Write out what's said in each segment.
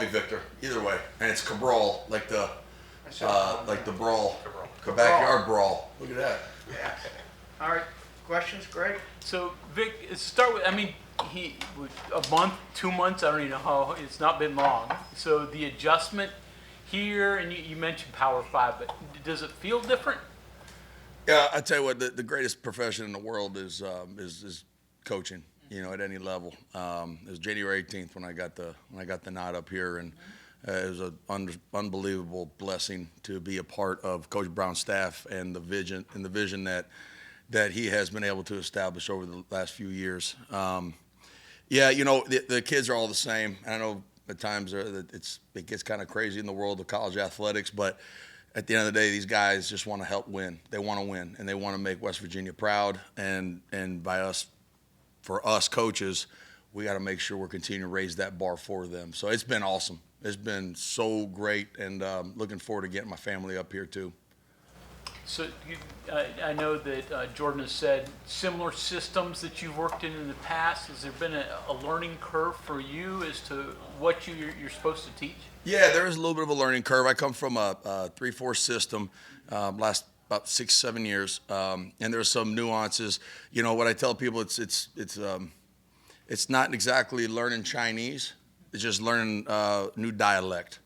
Victor. Either way, and it's Cabral, like the brawl, Cabral. backyard brawl. Look at that. Yeah. All right. Questions, Greg? So Vic, start with. I mean, a month, 2 months. I don't even know how. It's not been long. So the adjustment here, and you mentioned Power 5, but does it feel different? Yeah, I tell you what, the greatest profession in the world is coaching. You know, at any level. It was January 18th when I got the nod up here, and it was an unbelievable blessing to be a part of Coach Brown's staff and the vision that he has been able to establish over the last few years. Yeah, you know, the kids are all the same, and I know at times it gets kind of crazy in the world of college athletics, but at the end of the day, these guys just want to help win. They want to win, and they want to make West Virginia proud, and for us coaches, we got to make sure we're continuing to raise that bar for them. So it's been awesome. It's been so great, and looking forward to getting my family up here too. So I know that Jordan has said similar systems that you've worked in the past. Has there been a learning curve for you as to what you're supposed to teach? Yeah, there is a little bit of a learning curve. I come from a 3-4 system, last about 6-7 years, and there's some nuances. You know what I tell people? It's not exactly learning Chinese. It's just learning new dialect,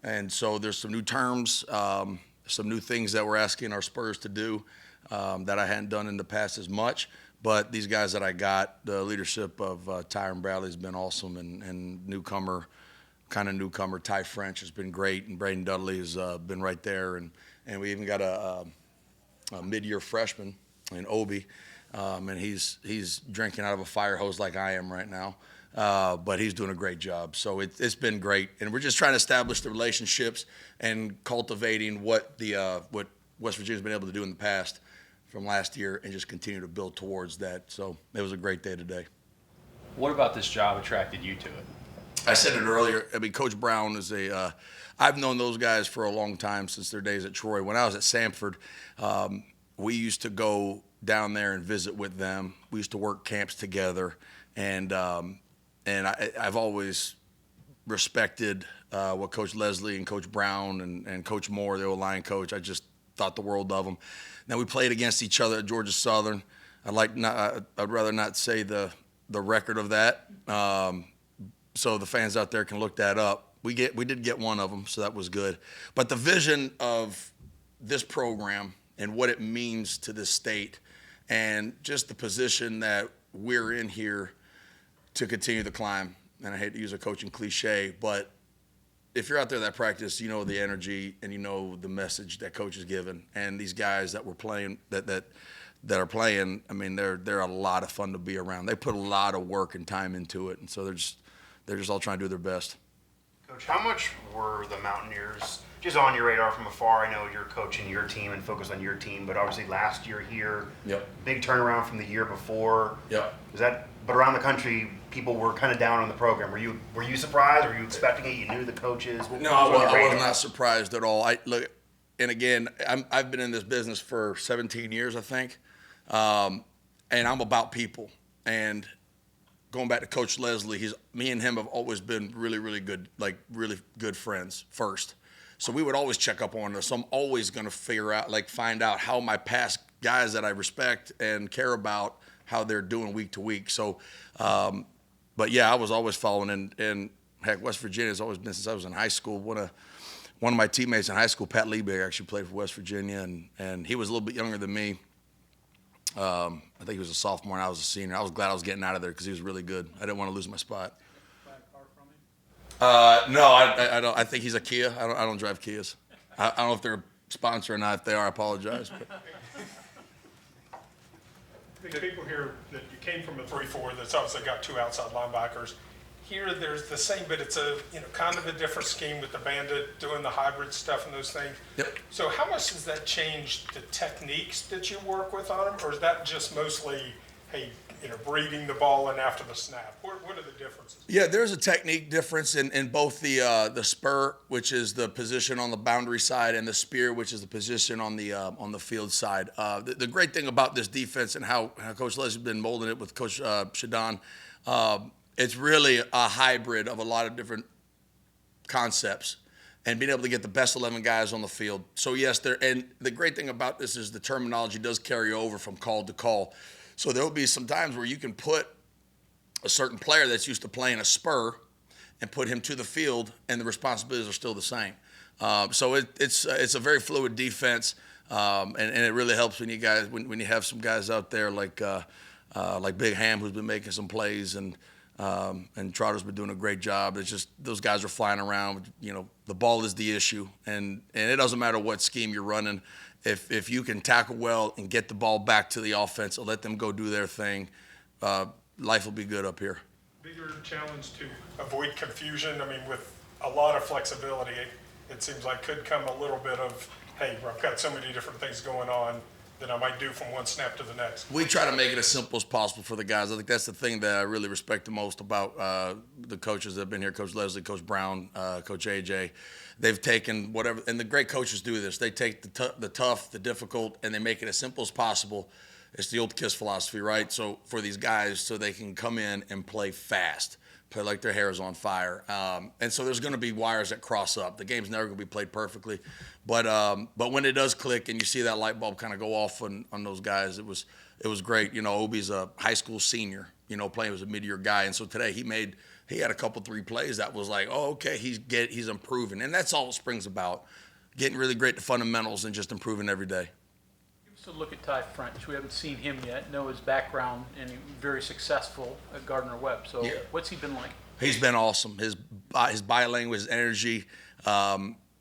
and so there's some new terms, some new things that we're asking our Spurs to do that I hadn't done in the past as much. But these guys that I got, the leadership of Tyron Bradley has been awesome, and newcomer Ty French has been great, and Braden Dudley has been right there, and we even got a mid-year freshman in Obi, and he's drinking out of a fire hose like I am right now, but he's doing a great job. So it's been great, and we're just trying to establish the relationships and cultivating what West Virginia's been able to do in the past from last year, and just continue to build towards that. So it was a great day today. What about this job attracted you to it? I said it earlier. I mean, Coach Brown is I've known those guys for a long time, since their days at Troy. When I was at Samford, we used to go down there and visit with them. We used to work camps together, and I've always respected what Coach Leslie and Coach Brown and Coach Moore, the O-line coach. I just thought the world of them. Now we played against each other at Georgia Southern. I'd rather not say the record of that. So the fans out there can look that up. We did get one of them, so that was good. But the vision of this program and what it means to this state, and just the position that we're in here to continue to climb. And I hate to use a coaching cliche, but if you're out there that practice, you know the energy and you know the message that coach is giving. And these guys that we're playing, that are playing, I mean, they're a lot of fun to be around. They put a lot of work and time into it, and so they're just all trying to do their best. Coach, how much were the Mountaineers just on your radar from afar? I know you're coaching your team and focused on your team, but obviously last year here, Yep. big turnaround from the year before. Yep. But around the country, people were kind of down on the program. Were you surprised? Were you expecting it? You knew the coaches? No, I was not surprised at all. And again, I've been in this business for 17 years, I think, and I'm about people. And going back to Coach Leslie, me and him have always been really, really good, like really good friends first. So we would always check up on us. So I'm always going to find out how my past guys that I respect and care about, how they're doing week to week. So, but yeah, I was always following, and heck, West Virginia has always been since I was in high school. One of my teammates in high school, Pat Liebig, actually played for West Virginia, and he was a little bit younger than me. I think he was a sophomore and I was a senior. I was glad I was getting out of there because he was really good. I didn't want to lose my spot. Buy a car from him? No, I don't. I think he's a Kia. I don't drive Kias. I don't know if they're a sponsor or not. If they are, I apologize. But. I think people here that you came from a 3-4 that's obviously got two outside linebackers. Here, there's the same, but it's a kind of a different scheme with the bandit doing the hybrid stuff and those things. Yep. So how much has that changed the techniques that you work with on them, or is that just mostly, hey, breeding the ball in after the snap? What are the differences? Yeah, there's a technique difference in both the spur, which is the position on the boundary side, and the spear, which is the position on the field side. The great thing about this defense and how Coach Leslie's been molding it with Coach Shadon, it's really a hybrid of a lot of different concepts and being able to get the best 11 guys on the field. So yes, and the great thing about this is the terminology does carry over from call to call. So there'll be some times where you can put a certain player that's used to playing a spur and put him to the field, and the responsibilities are still the same. So it's a very fluid defense, and it really helps when you have some guys out there like Big Ham, who's been making some plays, and Trotter's been doing a great job. It's just those guys are flying around. The ball is the issue, and it doesn't matter what scheme you're running. If you can tackle well and get the ball back to the offense and let them go do their thing, life will be good up here. Bigger challenge to avoid confusion. I mean, with a lot of flexibility, it seems like could come a little bit of, hey, I've got so many different things going on that I might do from one snap to the next. We try to make it as simple as possible for the guys. I think that's the thing that I really respect the most about the coaches that have been here, Coach Leslie, Coach Brown, Coach AJ. They've taken whatever, and the great coaches do this. They take the tough, the difficult, and they make it as simple as possible. It's the old KISS philosophy, right? So for these guys, so they can come in and play fast, play like their hair is on fire. And so there's going to be wires that cross up. The game's never going to be played perfectly. But when it does click and you see that light bulb kind of go off on those guys, it was great. Obi's a high school senior, playing as a mid-year guy. And so today he had a couple 3 plays that was like, oh, okay, he's improving. And that's all it springs about, getting really great at the fundamentals and just improving every day. Give us a look at Ty French. We haven't seen him yet, know his background, and he's very successful at Gardner-Webb. So What's he been like? He's been awesome. His body language, his energy,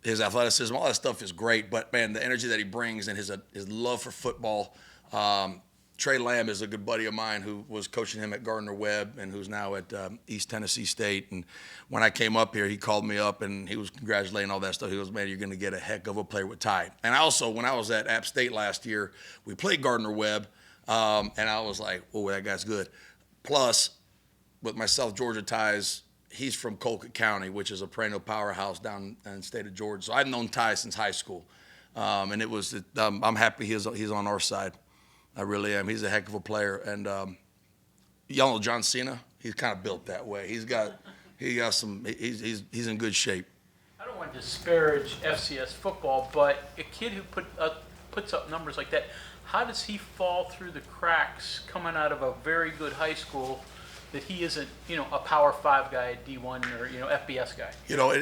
his athleticism, all that stuff is great. But, man, the energy that he brings and his love for football. Trey Lamb is a good buddy of mine who was coaching him at Gardner-Webb and who's now at East Tennessee State. And when I came up here, he called me up and he was congratulating all that stuff. He goes, man, you're going to get a heck of a player with Ty. And I also, when I was at App State last year, we played Gardner-Webb, and I was like, oh, that guy's good. Plus, with my South Georgia ties, he's from Colquitt County, which is a perennial powerhouse down in the state of Georgia. So I've known Ty since high school. And I'm happy he's on our side. I really am. He's a heck of a player, and y'all know John Cena. He's kind of built that way. He's in good shape. I don't want to disparage FCS football, but a kid who puts up numbers like that, how does he fall through the cracks coming out of a very good high school that he isn't, a Power 5 guy, D1 or FBS guy?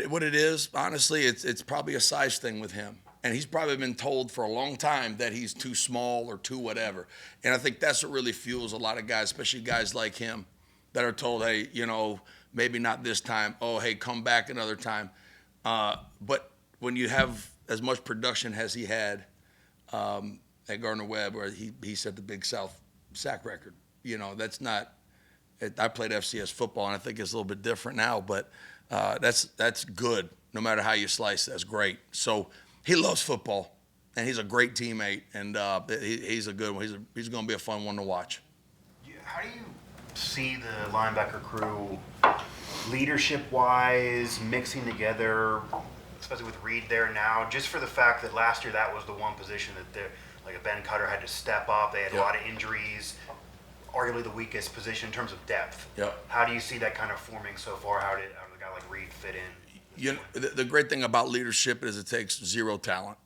What it is, honestly, it's probably a size thing with him. And he's probably been told for a long time that he's too small or too whatever. And I think that's what really fuels a lot of guys, especially guys like him, that are told, hey, maybe not this time. Oh, hey, come back another time. But when you have as much production as he had at Gardner-Webb, where he set the Big South sack record, that's not – I played FCS football, and I think it's a little bit different now. But that's good. No matter how you slice, that's great. So – he loves football, and he's a great teammate, and he's a good one. He's going to be a fun one to watch. How do you see the linebacker crew leadership-wise mixing together, especially with Reed there now, just for the fact that last year that was the one position that like a Ben Cutter had to step up. They had a lot of injuries, arguably the weakest position in terms of depth. Yep. How do you see that kind of forming so far? How did a guy like Reed fit in? The great thing about leadership is it takes zero talent.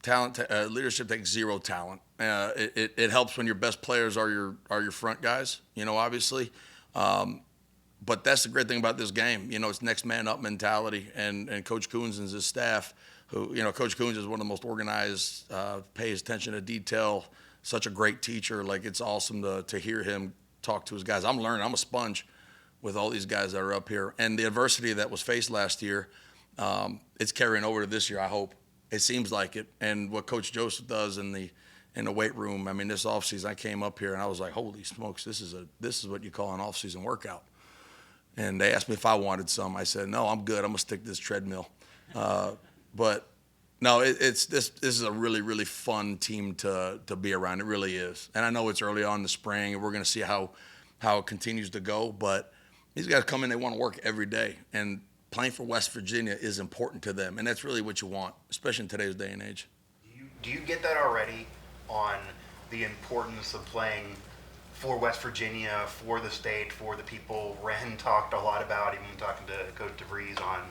Leadership takes zero talent. It helps when your best players are your front guys, obviously. But that's the great thing about this game. It's next man up mentality. And Coach Coons and his staff, who, Coach Coons is one of the most organized, pays attention to detail, such a great teacher. Like, it's awesome to hear him talk to his guys. I'm learning. I'm a sponge with all these guys that are up here. And the adversity that was faced last year, it's carrying over to this year, I hope. It seems like it. And what Coach Joseph does in the weight room, I mean, this offseason I came up here and I was like, holy smokes, this is what you call an offseason workout. And they asked me if I wanted some. I said, no, I'm good. I'm going to stick to this treadmill. But no, this is a really, really fun team to be around. It really is. And I know it's early on in the spring, and we're going to see how it continues to go. But these guys come in, they want to work every day. And playing for West Virginia is important to them. And that's really what you want, especially in today's day and age. Do you get that already on the importance of playing for West Virginia, for the state, for the people? Ren talked a lot about, even talking to Coach DeVries on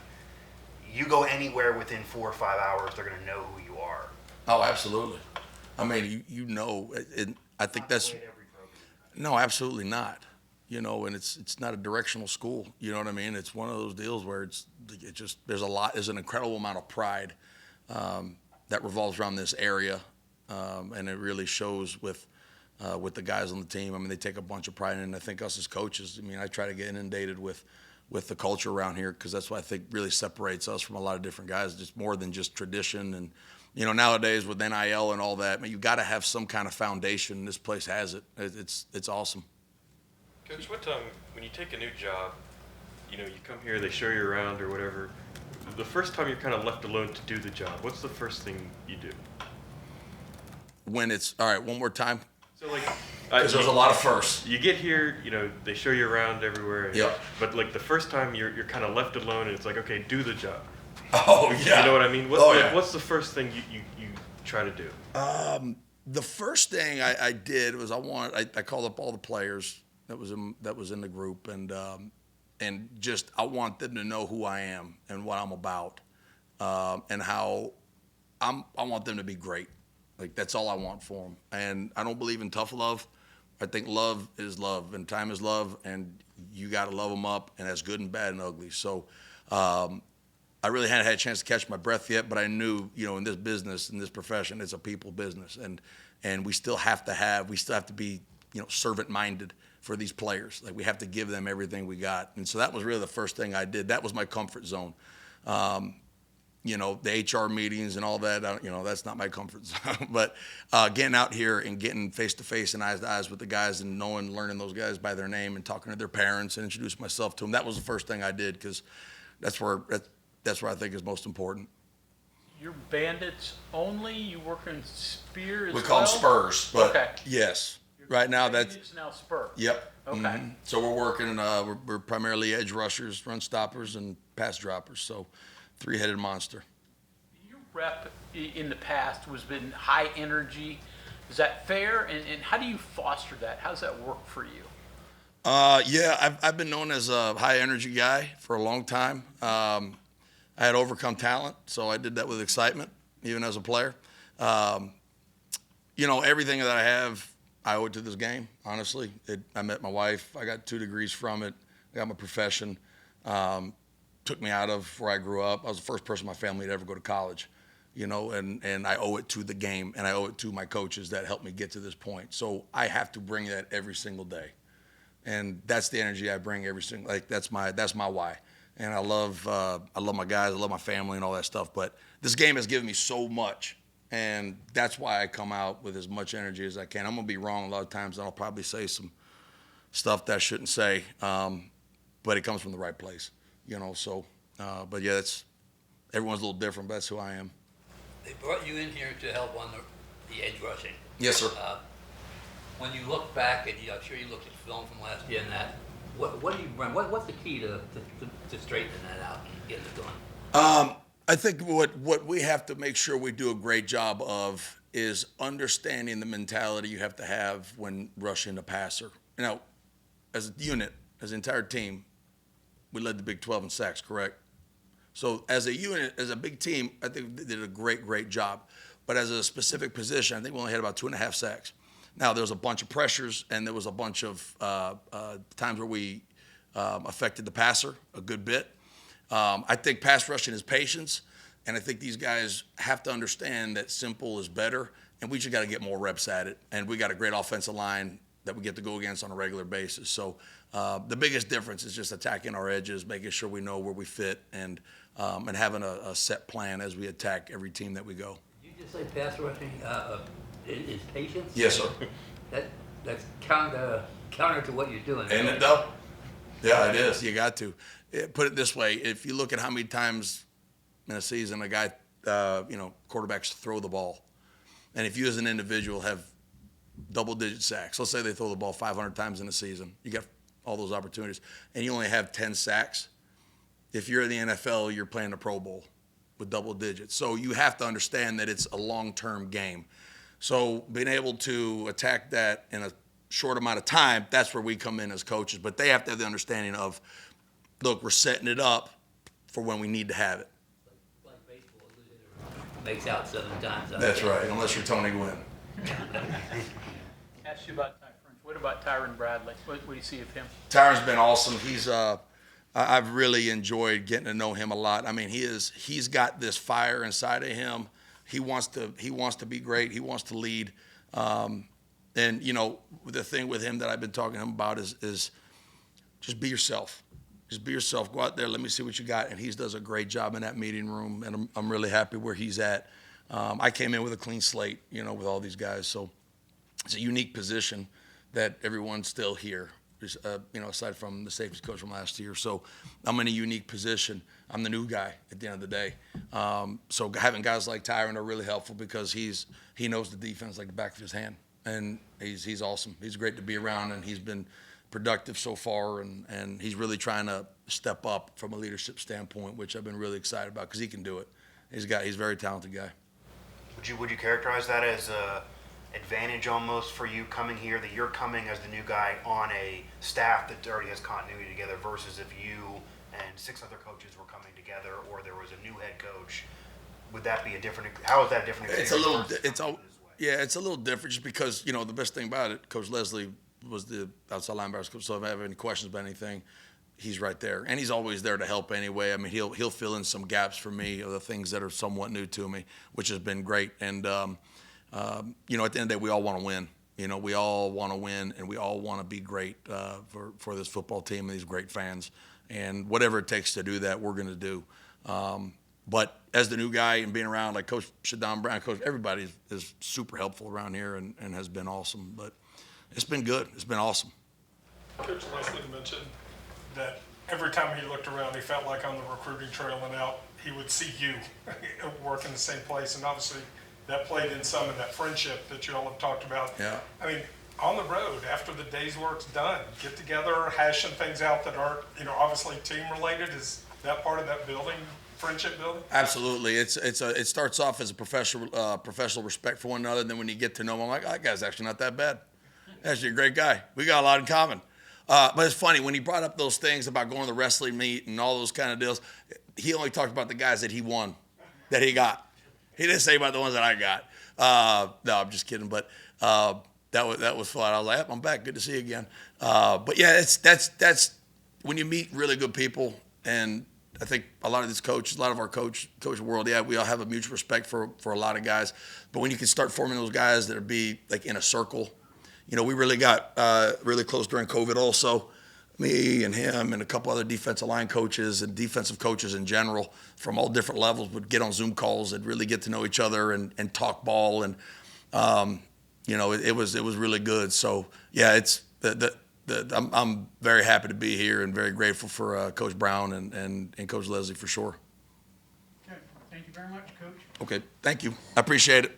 you go anywhere within 4 or 5 hours, they're going to know who you are. Oh, absolutely. I mean, you know, I think that's no, absolutely not. You know, and it's not a directional school. You know what I mean? It's one of those deals where it just there's an incredible amount of pride that revolves around this area, and it really shows with the guys on the team. I mean, they take a bunch of pride in it. And I think us as coaches, I mean, I try to get inundated with the culture around here, because that's what I think really separates us from a lot of different guys. Just more than just tradition. And you know, nowadays with NIL and all that, I mean, you got to have some kind of foundation. This place has it. It's awesome. Coach, when you take a new job, you know, you come here, they show you around or whatever. The first time you're kind of left alone to do the job, what's the first thing you do? When it's all right, one more time. So like, Because there's a lot of firsts. you get here, you know, they show you around everywhere. Yep. But like the first time you're kind of left alone, and it's like, okay, do the job. Oh yeah. You know what I mean? What's the first thing you try to do? The first thing I did was I called up all the players that was in the group, and just I want them to know who I am and what I'm about, and how I want them to be great. Like, that's all I want for them. And I don't believe in tough love. I think love is love, and time is love, and you got to love them up, and that's good and bad and ugly. So I really hadn't had a chance to catch my breath yet, but I knew, you know, in this business, in this profession, it's a people business, and we still have to be, you know, servant-minded for these players. Like, we have to give them everything we got. And so that was really the first thing I did. That was my comfort zone. You know, the HR meetings and all that, you know, that's not my comfort zone. But getting out here and getting face-to-face and eyes-to-eyes with the guys and learning those guys by their name and talking to their parents and introducing myself to them, that was the first thing I did, because that's where I think is most important. You're Bandits only? You work in Spear as well? We call them Spurs, but Okay. yes. Right now, Bandits now Spur. Yep. Okay. Mhm. So we're working, we're primarily edge rushers, run stoppers, and pass droppers. So, three-headed monster. Your rep in the past has been high energy. Is that fair? And how do you foster that? How does that work for you? Yeah, I've been known as a high-energy guy for a long time. I had overcome talent, so I did that with excitement, even as a player. You know, everything that I have, I owe it to this game, honestly. I met my wife. I got 2 degrees from it. I got my profession. Took me out of where I grew up. I was the first person in my family to ever go to college, you know, and I owe it to the game, and I owe it to my coaches that helped me get to this point. So I have to bring that every single day. And that's the energy I bring every single, like, that's my why. And I love my guys, I love my family and all that stuff. But this game has given me so much, and that's why I come out with as much energy as I can. I'm gonna be wrong a lot of times, and I'll probably say some stuff that I shouldn't say, but it comes from the right place, you know. So, but yeah, everyone's a little different, but that's who I am. They brought you in here to help on the edge rushing. Yes, sir. When you look back, and I'm sure you looked at film from last year and that, what do you bring? What's the key to straightening that out and getting it going? I think what we have to make sure we do a great job of is understanding the mentality you have to have when rushing a passer. You know, as a unit, as an entire team, we led the Big 12 in sacks, correct? So as a unit, as a big team, I think they did a great job. But as a specific position, I think we only had about 2.5 sacks. Now, there was a bunch of pressures, and there was a bunch of times where we affected the passer a good bit. I think pass rushing is patience, and I think these guys have to understand that simple is better, and we just got to get more reps at it. And we got a great offensive line that we get to go against on a regular basis. So the biggest difference is just attacking our edges, making sure we know where we fit, and having a set plan as we attack every team that we go. Did you just say pass rushing is patience? Yes, sir. That's counter to what you're doing. Ain't it though? Yeah, it is. You got to. Put it this way: if you look at how many times in a season a guy, quarterbacks throw the ball, and if you as an individual have double-digit sacks, let's say they throw the ball 500 times in a season, you got all those opportunities, and you only have 10 sacks. If you're in the NFL, you're playing the Pro Bowl with double digits. So you have to understand that it's a long-term game. So being able to attack that in a short amount of time, that's where we come in as coaches. But they have to have the understanding of, look, we're setting it up for when we need to have it. makes out 7 times. That's right, unless you're Tony Gwynn. Ask you about Ty French. What about Tyron Bradley? What do you see of him? Tyron's been awesome. I've really enjoyed getting to know him a lot. I mean, he's got this fire inside of him. He wants to be great. He wants to lead. And you know, the thing with him that I've been talking to him about is just be yourself. Just be yourself. Go out there. Let me see what you got. And he does a great job in that meeting room. And I'm really happy where he's at. I came in with a clean slate, you know, with all these guys. So it's a unique position that everyone's still here, you know, aside from the safety coach from last year. So I'm in a unique position. I'm the new guy at the end of the day. So having guys like Tyron are really helpful because he knows the defense like the back of his hand. And he's awesome. He's great to be around, and he's been productive so far, and he's really trying to step up from a leadership standpoint, which I've been really excited about because he can do it. He's a very talented guy. Would you characterize that as a advantage almost for you coming here, that you're coming as the new guy on a staff that already has continuity together versus if you and 6 other coaches were coming together or there was a new head coach? Would that be a different? How is that different? It's a little different just because, you know, the best thing about it, Coach Leslie was the outside linebackers coach. So if I have any questions about anything, he's right there, and he's always there to help anyway. I mean, he'll fill in some gaps for me or the things that are somewhat new to me, which has been great. And you know, at the end of the day, we all want to win. You know, we all want to win, and we all want to be great for this football team and these great fans. And whatever it takes to do that, we're going to do. But as the new guy and being around, like Coach Shadon Brown, Coach, everybody is super helpful around here and has been awesome. But it's been good. It's been awesome. Coach Leslie mentioned that every time he looked around, he felt like on the recruiting trail and out, he would see you work in the same place. And obviously that played in some of that friendship that you all have talked about. Yeah. I mean, on the road, after the day's work's done, get together, hashing things out that aren't, you know, obviously team related. Is that part of that building, friendship building? Absolutely. It starts off as a professional respect for one another. And then when you get to know him, I'm like, oh, that guy's actually not that bad. Actually a great guy. We got a lot in common. But it's funny, when he brought up those things about going to the wrestling meet and all those kind of deals, he only talked about the guys that he won, that he got. He didn't say about the ones that I got. No, I'm just kidding. But that was fun. I was like, yep, I'm back. Good to see you again. But yeah, that's when you meet really good people, and I think a lot of these coaches, a lot of our coach world, yeah, we all have a mutual respect for a lot of guys. But when you can start forming those guys that are be like in a circle, you know, we really got really close during COVID also. Me and him and a couple other defensive line coaches and defensive coaches in general from all different levels would get on Zoom calls and really get to know each other and talk ball. And, you know, it was really good. So, yeah, it's I'm very happy to be here and very grateful for Coach Brown and Coach Leslie for sure. Okay, thank you very much, Coach. Okay, thank you. I appreciate it.